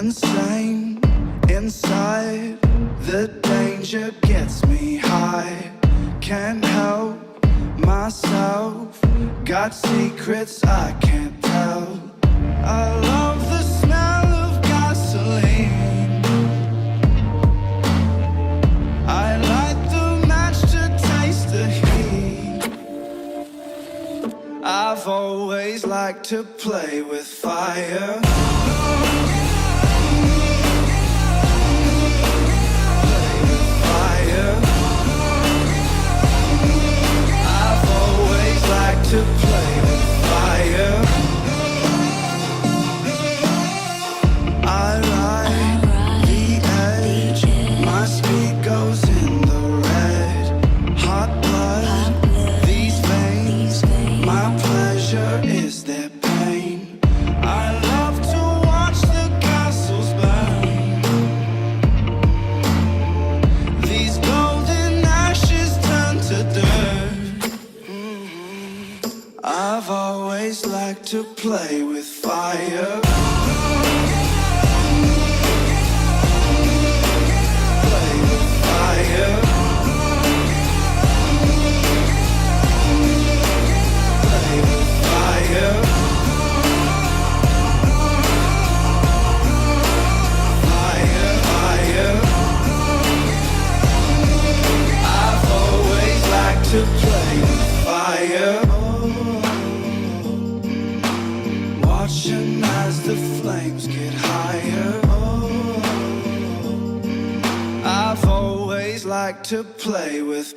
insane inside. The danger gets me high. Can't help myself. Got secrets I can't tell. I love the smell of gasoline. I light the match to taste the heat. I've always liked to play with fire. To play with fire. I ride the edge. My speed goes in the red. Hot blood, these veins. My pleasure is their pain. I love to watch the castles burn. These golden ashes turn to dirt. I've always liked to play with fire. Play with fire. Play with fire. Fire, fire. I've always liked to play with fire. Watching as the flames get higher. I've always liked to play with